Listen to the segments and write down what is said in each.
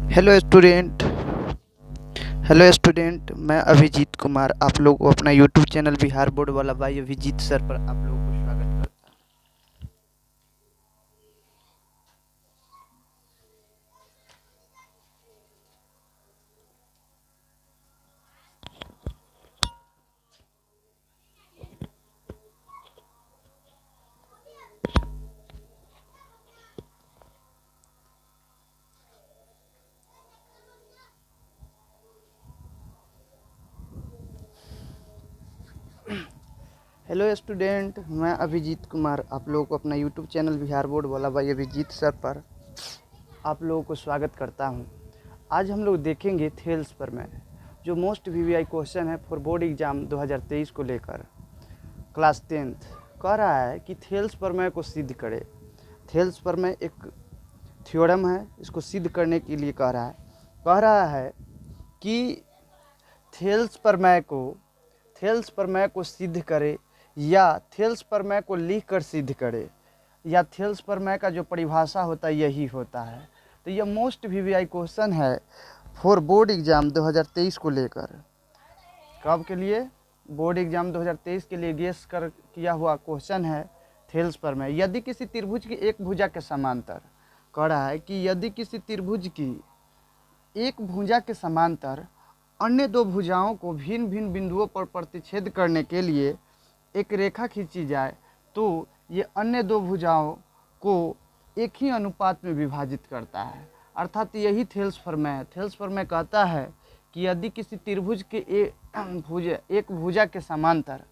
Hello student. Hello student, मैं अभिजीत कुमार आप लोगों को अपना यूट्यूब चैनल बिहार बोर्ड वाला भाई अभिजीत सर पर आप लोगों को स्वागत करता हूँ। हेलो स्टूडेंट, मैं अभिजीत कुमार आप लोगों को अपना यूट्यूब चैनल बिहार बोर्ड वाला भाई अभिजीत सर पर आप लोगों को स्वागत करता हूँ। आज हम लोग देखेंगे थेल्स पर में जो मोस्ट वीवीआई क्वेश्चन है फॉर बोर्ड एग्ज़ाम 2023 को लेकर क्लास 10th कह रहा है कि थेल्स प्रमेय को सिद्ध करे। थेल्स प्रमेय एक थ्योरम है, इसको सिद्ध करने के लिए कह रहा है कि थेल्स प्रमेय को सिद्ध करे या थेल्स प्रमेय को लिख कर सिद्ध करे या थेल्स प्रमेय का जो परिभाषा होता है यही होता है। तो यह मोस्ट वीवीआई क्वेश्चन है फॉर बोर्ड एग्ज़ाम 2023 को लेकर। कब के लिए? बोर्ड एग्ज़ाम 2023 के लिए गेस कर किया हुआ क्वेश्चन है थेल्स प्रमेय। यदि किसी त्रिभुज की एक भुजा के समांतर कह रहा है कि यदि किसी त्रिभुज की एक भुजा के समांतर अन्य दो भुजाओं को भिन्न भिन्न बिंदुओं पर प्रतिच्छेद करने के लिए एक रेखा खींची जाए तो ये अन्य दो भुजाओं को एक ही अनुपात में विभाजित करता है। अर्थात यही थेल्स प्रमेय है। थेल्स प्रमेय कहता है कि यदि किसी त्रिभुज के एक भुजा के समांतर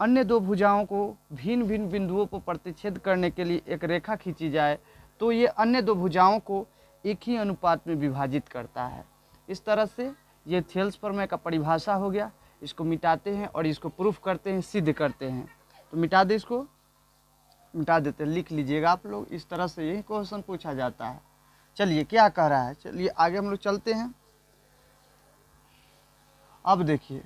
अन्य दो भुजाओं को भिन्न भिन्न बिंदुओं पर प्रतिच्छेद करने के लिए एक रेखा खींची जाए तो ये अन्य दो भुजाओं को एक ही अनुपात में विभाजित करता है। इस तरह से ये थेल्स प्रमेय का परिभाषा हो गया। इसको मिटाते हैं और इसको प्रूफ करते हैं, सिद्ध करते हैं। तो मिटा दे, इसको मिटा देते हैं, लिख लीजिएगा आप लोग। इस तरह से यही क्वेश्चन पूछा जाता है। चलिए क्या कह रहा है, चलिए आगे हम लोग चलते हैं। अब देखिए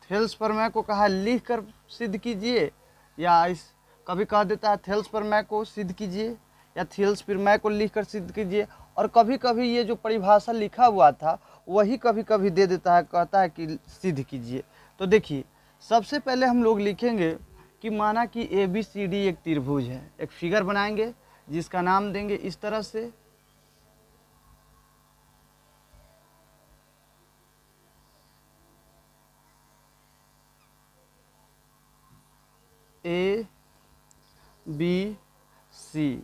थेल्स प्रमेय को कहा लिख कर सिद्ध कीजिए या इस कभी कह देता है थेल्स प्रमेय को सिद्ध कीजिए या थेल्स प्रमेय को लिख कर सिद्ध कीजिए। और कभी कभी ये जो परिभाषा लिखा हुआ था वही कभी कभी दे देता है, कहता है कि सिद्ध कीजिए। तो देखिए सबसे पहले हम लोग लिखेंगे कि माना कि ABCD एक त्रिभुज है। एक फिगर बनाएंगे जिसका नाम देंगे इस तरह से ABC।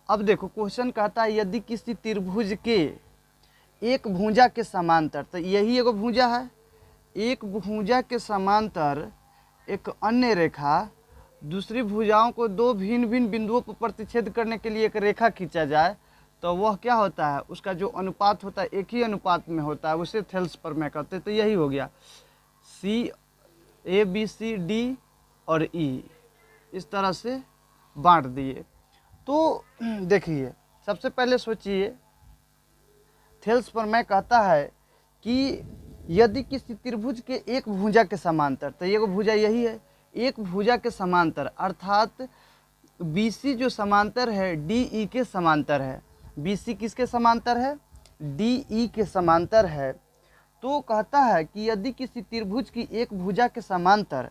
अब देखो क्वेश्चन कहता है यदि किसी त्रिभुज के एक भुजा के समांतर, तो यही एगो भुजा है, एक भुजा के समांतर एक अन्य रेखा दूसरी भुजाओं को दो भिन्न भिन्न बिंदुओं पर प्रतिच्छेद करने के लिए एक रेखा खींचा जाए तो वह क्या होता है, उसका जो अनुपात होता है एक ही अनुपात में होता है, उसे थेल्स प्रमेय कहते हैं। तो यही हो गया ABCD और E इस तरह से बांट दिए। तो देखिए सबसे पहले सोचिए थेल्स प्रमेय कहता है कि यदि किसी त्रिभुज के एक भुजा के समांतर, तो ये भुजा यही है, एक भुजा के समांतर अर्थात BC जो समांतर है DE के समांतर है। BC किसके समांतर है? DE के समांतर है। तो कहता है कि यदि किसी त्रिभुज की एक भुजा के समांतर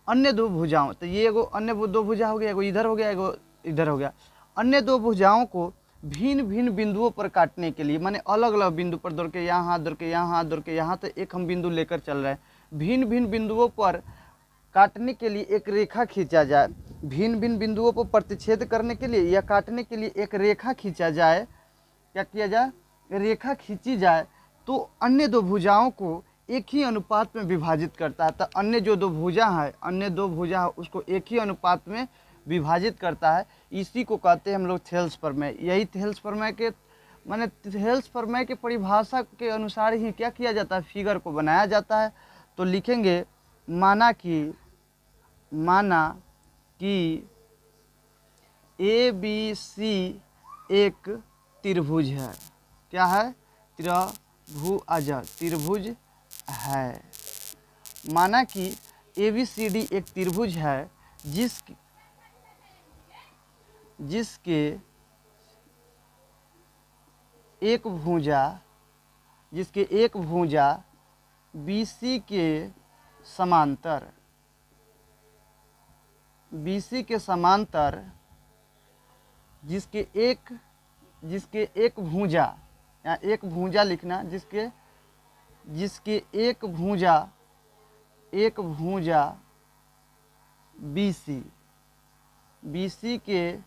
अन्य दो भुजाओं, तो ये एगो अन्य दो भुजा हो गया, एगो इधर हो गया एगो इधर हो गया, अन्य दो भुजाओं को भिन्न भिन्न बिंदुओं पर काटने के लिए, माने अलग अलग बिंदु पर दौड़ के यहाँ हाथ दौड़ के यहाँ हाथ दौड़ के यहाँ, तो एक हम बिंदु लेकर चल रहे हैं। भिन्न भिन्न बिंदुओं पर काटने के लिए एक रेखा खींचा जाए, भिन्न भिन्न बिंदुओं पर प्रतिच्छेद करने के लिए या काटने के लिए एक रेखा खींचा जाए। क्या किया जाए? रेखा खींची जाए तो अन्य दो भुजाओं को एक ही अनुपात में विभाजित करता है। तो अन्य जो दो भुजा है उसको एक ही अनुपात में विभाजित करता है। इसी को कहते हैं हम लोग थेल्स प्रमेय। यही थेल्स प्रमेय के माने थेल्स प्रमेय के परिभाषा के अनुसार ही क्या किया जाता है, फिगर को बनाया जाता है। तो लिखेंगे माना कि ABC एक त्रिभुज है। क्या है? त्रिभुज है। माना कि ABCD एक त्रिभुज है जिसके एक भुजा BC के समांतर जिसके एक भुजा, यहाँ एक भुजा लिखना, जिसके एक भुजा BC के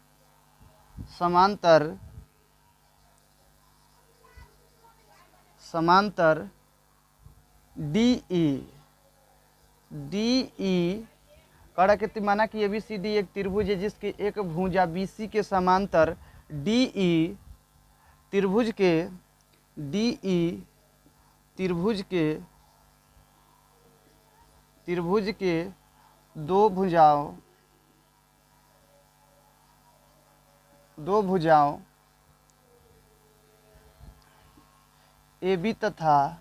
समांतर DE कड़ा के माना कि ABCD एक त्रिभुज है जिसके एक भुजा BC के समांतर DE त्रिभुज के दो भुजाओं AB तथा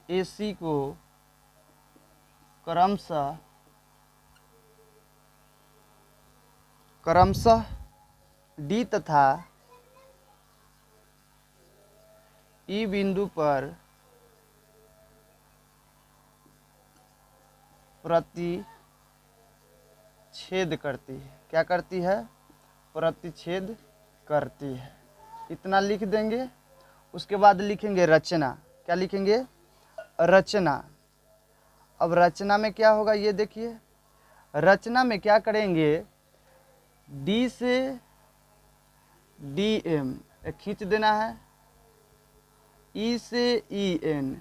AC को क्रमशः D तथा E बिंदु पर प्रतिच्छेद करती है। क्या करती है? प्रतिच्छेद करती है। इतना लिख देंगे। उसके बाद लिखेंगे रचना। क्या लिखेंगे? रचना। अब रचना में क्या होगा ये देखिए। रचना में क्या करेंगे, D से DM खींच देना है, E से EN,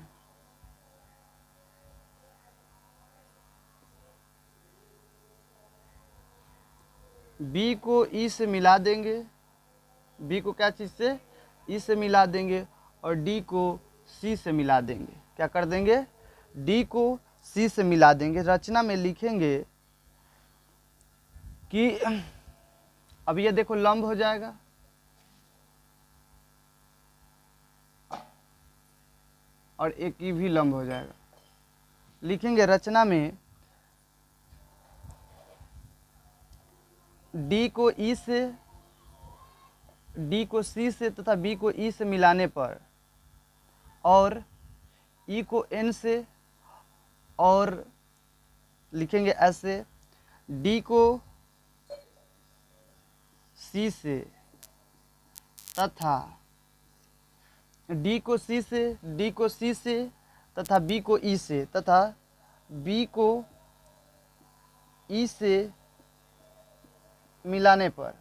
B को E से मिला देंगे, B को क्या चीज़ से? E से मिला देंगे, और D को C से मिला देंगे। क्या कर देंगे? D को C से मिला देंगे। रचना में लिखेंगे कि अब ये देखो लंब हो जाएगा, और एक ही भी लंब हो जाएगा। लिखेंगे रचना में D को E से, D को C से तथा B को E से मिलाने पर, और E को N से, और लिखेंगे ऐसे D को C से तथा D को C से तथा B को E से तथा B को E से मिलाने पर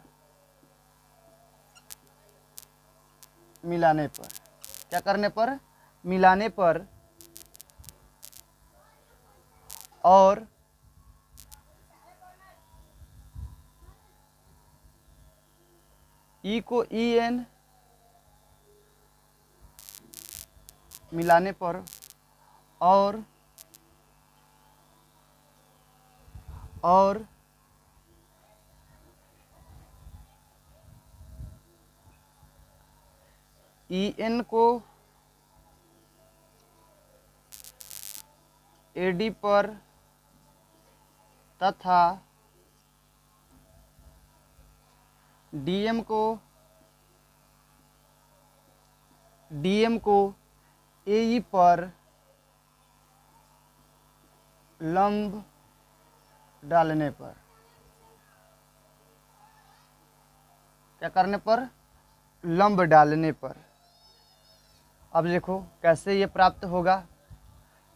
क्या करने पर? मिलाने पर, और E को EN मिलाने पर, और EN को AD पर तथा DM को AE पर लंब डालने पर। क्या करने पर? लंब डालने पर। अब देखो कैसे ये प्राप्त होगा।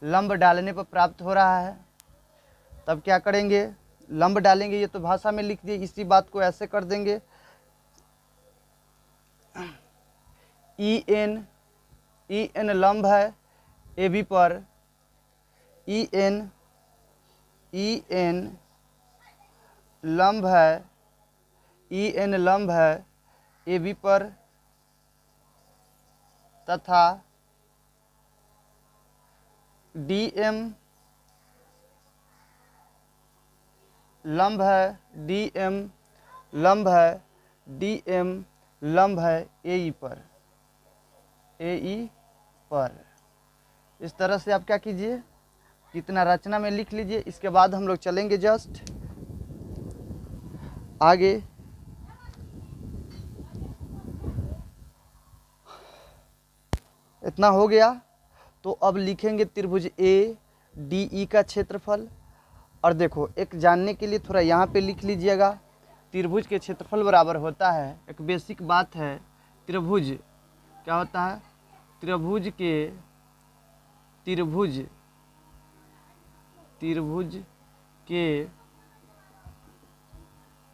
लंब डालने पर प्राप्त हो रहा है, तब क्या करेंगे? लंब डालेंगे, ये तो भाषा में लिख दिए, इसी बात को ऐसे कर देंगे। EN लंब है AB पर, EN लंब है, EN लंब है AB पर, तथा DM लंब है, DM लंब है, DM लंब है AE पर। इस तरह से आप क्या कीजिए, कितना रचना में लिख लीजिए। इसके बाद हम लोग चलेंगे जस्ट आगे। इतना हो गया। तो अब लिखेंगे त्रिभुज ए डी ई का क्षेत्रफल। और देखो एक जानने के लिए थोड़ा यहाँ पे लिख लीजिएगा, त्रिभुज के क्षेत्रफल बराबर होता है, एक बेसिक बात है, त्रिभुज क्या होता है, त्रिभुज के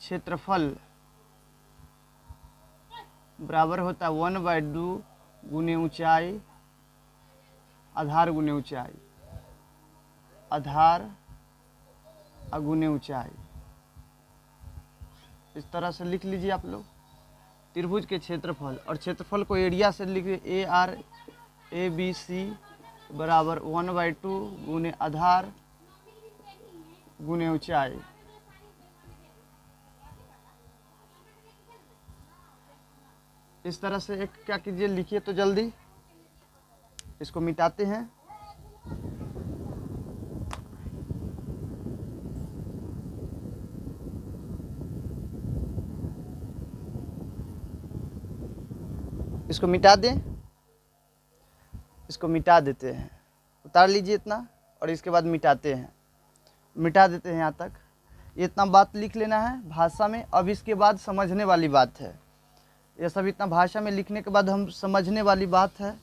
क्षेत्रफल बराबर होता है 1/2 गुने ऊंचाई आधार गुने ऊंचाई, आधार गुने ऊंचाई। इस तरह से लिख लीजिए आप लोग त्रिभुज के क्षेत्रफल, और क्षेत्रफल को एरिया से लिखिए ARABC बराबर 1/2 गुने आधार गुने ऊंचाई। इस तरह से एक क्या कीजिए, लिखिए तो जल्दी, इसको मिटाते हैं। इसको मिटा दें, इसको मिटा देते हैं, उतार लीजिए इतना, और इसके बाद मिटाते हैं, मिटा देते हैं यहाँ तक। ये इतना बात लिख लेना है भाषा में। अब इसके बाद समझने वाली बात है, ये सब इतना भाषा में लिखने के बाद हम समझने वाली बात है,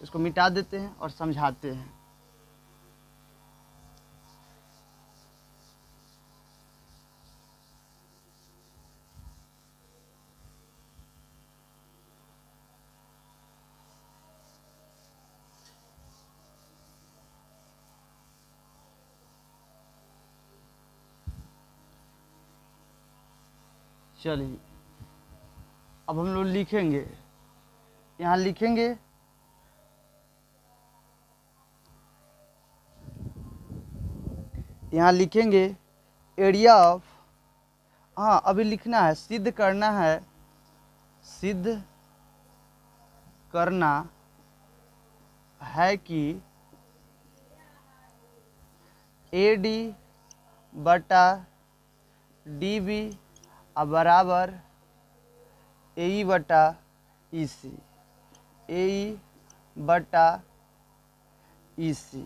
इसको मिटा देते हैं और समझाते हैं। चलिए अब हम लोग लिखेंगे, यहाँ लिखेंगे एरिया ऑफ, हाँ अभी लिखना है, सिद्ध करना है, सिद्ध करना है कि AD बटा DB बराबर AE बटा EC, AE बटा EC।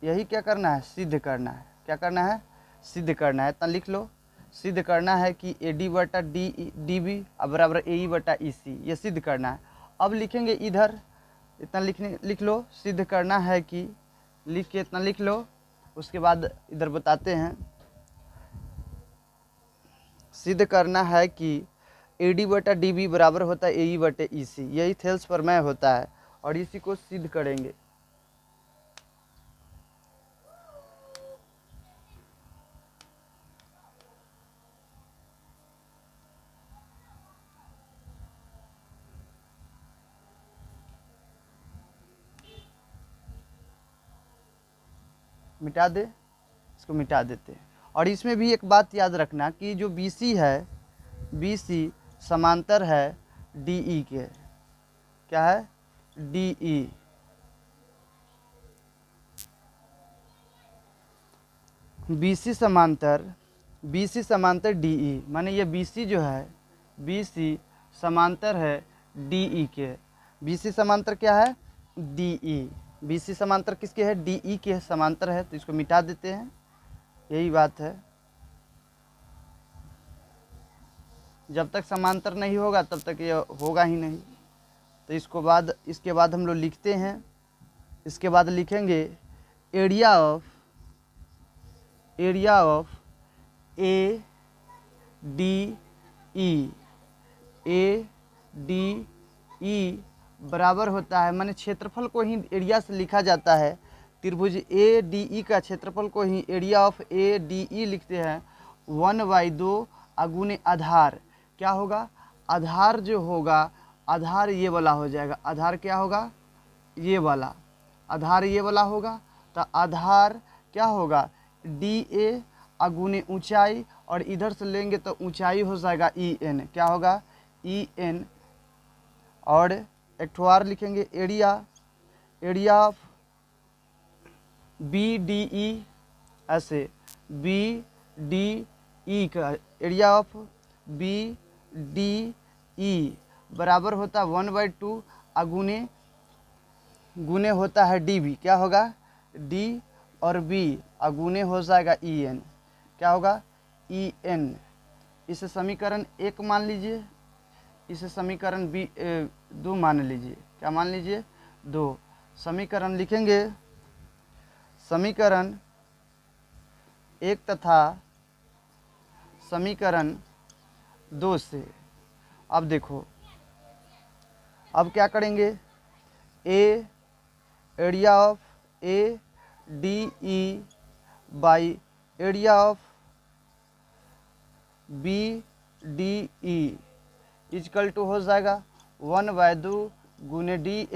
यही क्या करना है, सिद्ध करना है। क्या करना है, सिद्ध करना है। इतना लिख लो, सिद्ध करना है कि AD बटा DB बराबर AE बटा EC, ये सिद्ध करना है। अब लिखेंगे इधर, इतना लिख लो, सिद्ध करना है कि, लिख के इतना लिख लो, उसके बाद इधर बताते हैं। सिद्ध करना है कि AD बटा DB बराबर होता है AE बटे EC, यही थेल्स प्रमेय होता है, और इसी को सिद्ध करेंगे। मिटा दे, इसको मिटा देते हैं। और इसमें भी एक बात याद रखना कि जो BC है, BC समांतर है DE के, क्या है, DE। BC समांतर DE, माने ये BC जो है, BC समांतर है DE के। BC समांतर क्या है, DE। BC समांतर किसके है, DE के समांतर है, तो इसको मिटा देते हैं, यही बात है। जब तक समांतर नहीं होगा तब तक ये होगा ही नहीं। तो इसके बाद हम लोग लिखते हैं, इसके बाद लिखेंगे एरिया ऑफ ADE बराबर होता है, माने क्षेत्रफल को ही एरिया से लिखा जाता है। त्रिभुज ADE का क्षेत्रफल को ही एरिया ऑफ ADE लिखते हैं 1/2 गुने आधार। क्या होगा, आधार जो होगा, आधार ये वाला हो जाएगा, आधार क्या होगा, ये वाला, आधार ये वाला होगा। तो आधार क्या होगा, DA गुने ऊंचाई, और इधर से लेंगे तो ऊंचाई हो जाएगा EN, क्या होगा, EN। और एक ठो और लिखेंगे एरिया ऑफ BDE, ऐसे BDE का एरिया ऑफ BDE बराबर होता है 1/2 गुने गुने होता है डी बी, क्या होगा डी और बी और गुने हो जाएगा ई एन, क्या होगा ई एन। इसे समीकरण 1 मान लीजिए, इसे समीकरण बी 2 मान लीजिए, क्या मान लीजिए 2। समीकरण लिखेंगे समीकरण 1 तथा समीकरण 2 से। अब देखो अब क्या करेंगे, a area of A D E by area of B D E is equal to हो जाएगा 1/2 गुने डी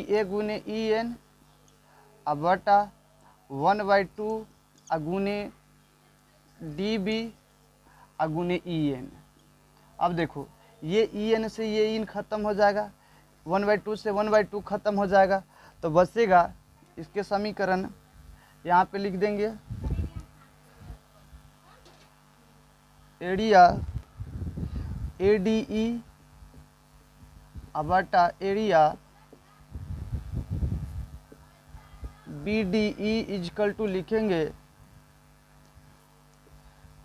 ए गुने ई एन अब बटा 1/2 गुने डी बी गुने ई एन। अब देखो ये ई एन से ये इन खत्म हो जाएगा, 1/2 से 1/2 खत्म हो जाएगा, तो बचेगा इसके समीकरण यहाँ पे लिख देंगे, एरिया ए डी ई बटा area B D E is equal to लिखेंगे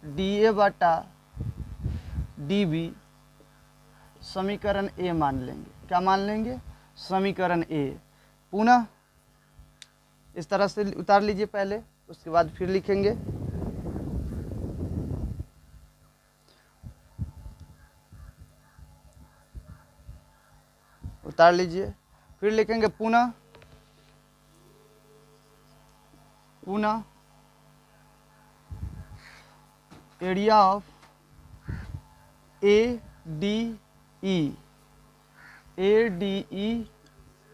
डी ए बटा डी बी, समीकरण ए मान लेंगे, क्या मान लेंगे समीकरण ए। पुनः इस तरह से उतार लीजिए पहले, उसके बाद फिर लिखेंगे उतार लीजिए, फिर लिखेंगे पुनः एरिया ऑफ ए डी ई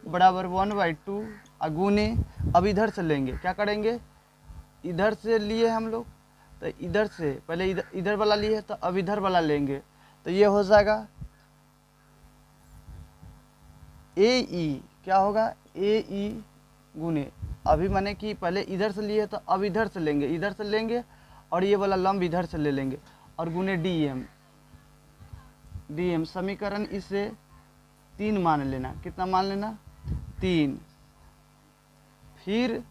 बराबर 1/2 गुने, अब इधर से लेंगे, क्या करेंगे इधर से लिए हम लोग, तो इधर से पहले इधर वाला लिए तो अब इधर वाला लेंगे, तो ये हो जाएगा ए ई, क्या होगा ए ई गुने, अभी माने कि पहले इधर से लिए तो अब इधर से लेंगे और ये वाला लंब इधर से ले लेंगे और गुने डी एम। समीकरण इसे 3 मान लेना, कितना मान लेना 3। फिर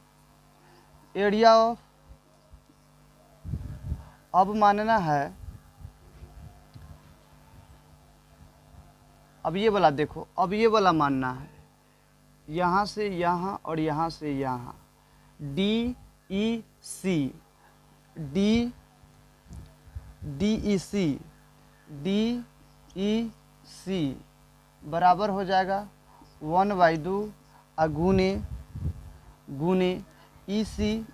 एरिया ऑफ, अब मानना है, अब ये वाला देखो, अब ये वाला मानना है, यहाँ से यहाँ और यहाँ से यहाँ, डी ई सी बराबर हो जाएगा 1/2 गुने ई सी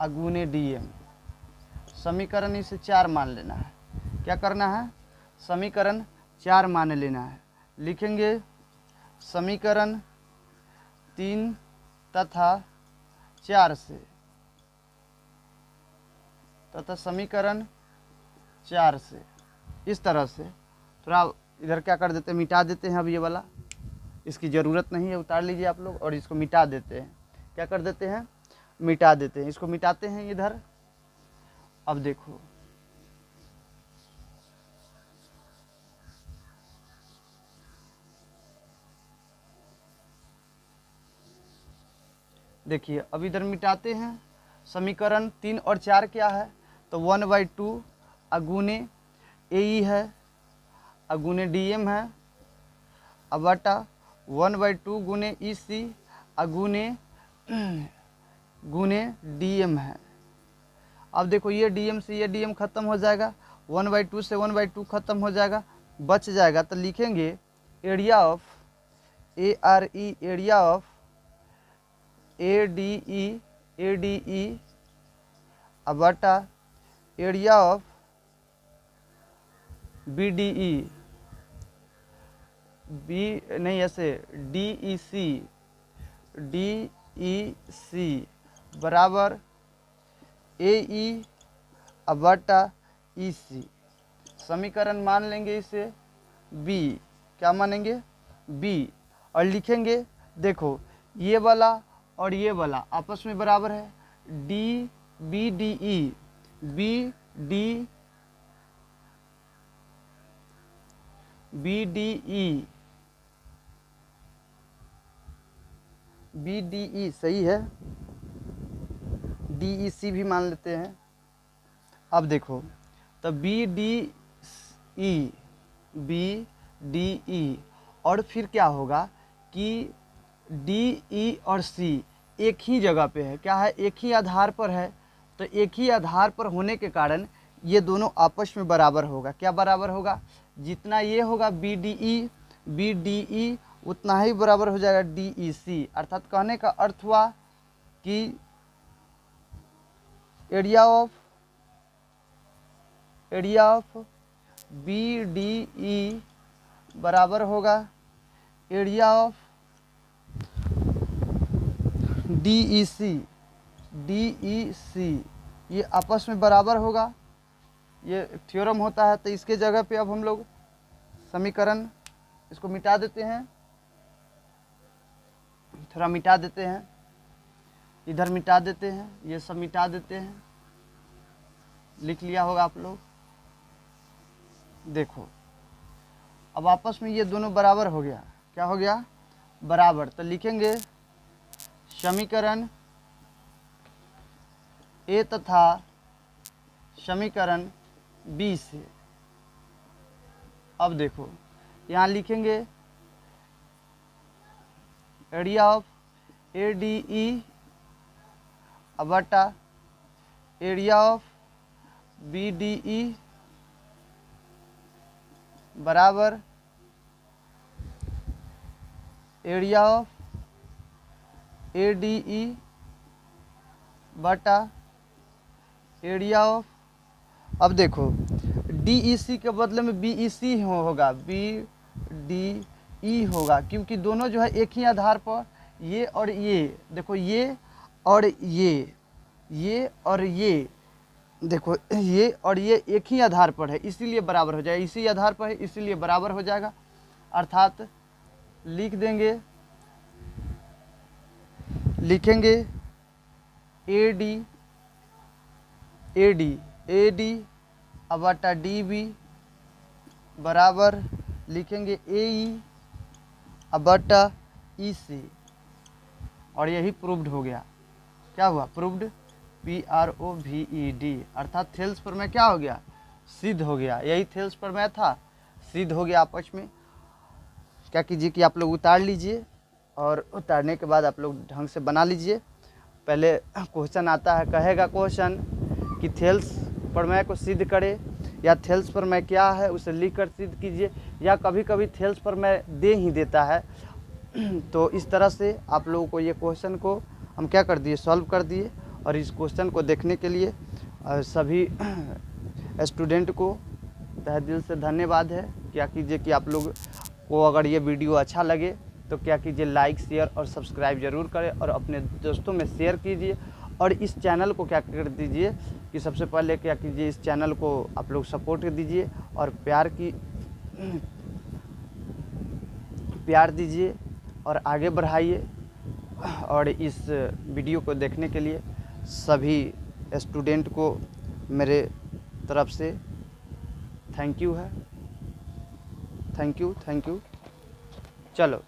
गुने डी एम। समीकरण इसे 4 मान लेना है, क्या करना है समीकरण 4 मान लेना है। लिखेंगे समीकरण 3 तथा 4 से, तथा समीकरण 4 से इस तरह से, थोड़ा इधर क्या कर देते हैं मिटा देते हैं, अब ये वाला इसकी ज़रूरत नहीं है, उतार लीजिए आप लोग और इसको मिटा देते हैं, क्या कर देते हैं मिटा देते हैं, इसको मिटाते हैं इधर। अब देखो देखिए अब इधर मिटाते हैं, समीकरण 3 और 4 क्या है, तो 1/2 गुने ए ई है गुने डी एम है बटा 1/2 गुने ई सी गुने डी एम है। अब देखो ये डी एम से ये डी एम खत्म हो जाएगा, 1/2 से 1/2 खत्म हो जाएगा, बच जाएगा, तो लिखेंगे area of A R E area of A D E बटा area of B D E नहीं ऐसे डी ई सी बराबर ए ई बटा ई सी। समीकरण मान लेंगे इसे बी, क्या मानेंगे बी, और लिखेंगे देखो ये वाला और ये वाला आपस में बराबर है, D B D E BDE सही है, DEC भी मान लेते हैं। अब देखो तो BDE और फिर क्या होगा कि DE और C एक ही जगह पे है, क्या है, एक ही आधार पर है। तो एक ही आधार पर होने के कारण ये दोनों आपस में बराबर होगा। क्या बराबर होगा, जितना ये होगा BDE उतना ही बराबर हो जाएगा DEC। अर्थात कहने का अर्थ हुआ कि एरिया ऑफ BDE बराबर होगा एरिया ऑफ DEC। ये आपस में बराबर होगा, ये थ्योरम होता है। तो इसके जगह पे अब हम लोग समीकरण इसको मिटा देते हैं, थोड़ा मिटा देते हैं, इधर मिटा देते हैं, ये सब मिटा देते हैं। लिख लिया होगा आप लोग। देखो अब आपस में ये दोनों बराबर हो गया। क्या हो गया, बराबर। तो लिखेंगे समीकरण ए तथा समीकरण बी से। अब देखो यहाँ लिखेंगे एरिया ऑफ ADE बटा एरिया ऑफ BDE बराबर एरिया ऑफ ADE बटा एरिया ऑफ, अब देखो DEC के बदले में BEC होगा, BDE होगा, क्योंकि दोनों जो है एक ही आधार पर, ये और ये, देखो ये और ये और ये, देखो ये और ये एक ही आधार पर है, इसीलिए बराबर हो जाएगा। इसी आधार पर है इसीलिए बराबर हो जाएगा। अर्थात लिखेंगे AD बटा DB बराबर लिखेंगे AE बटा EC। और यही प्रूव्ड हो गया। क्या हुआ, प्रूव्ड, PROVED। अर्थात थेल्स प्रमेय क्या हो गया, सिद्ध हो गया। यही थेल्स प्रमेय था, सिद्ध हो गया आपस में। क्या कीजिए कि आप लोग उतार लीजिए, और उतारने के बाद आप लोग ढंग से बना लीजिए। पहले क्वेश्चन आता है, कहेगा क्वेश्चन कि थेल्स प्रमेय को सिद्ध करे, या थेल्स प्रमेय क्या है उसे लिखकर सिद्ध कीजिए, या कभी कभी थेल्स प्रमेय दे ही देता है। तो इस तरह से आप लोगों को ये क्वेश्चन को हम क्या कर दिए, सॉल्व कर दिए। और इस क्वेश्चन को देखने के लिए सभी स्टूडेंट को तहे दिल से धन्यवाद है। क्या कीजिए कि आप लोग को अगर ये वीडियो अच्छा लगे तो क्या कीजिए, लाइक शेयर और सब्सक्राइब ज़रूर करें, और अपने दोस्तों में शेयर कीजिए। और इस चैनल को क्या कर दीजिए कि सबसे पहले क्या कीजिए, इस चैनल को आप लोग सपोर्ट दीजिए और प्यार दीजिए और आगे बढ़ाइए। और इस वीडियो को देखने के लिए सभी स्टूडेंट को मेरे तरफ से थैंक यू है। Thank you. चलो।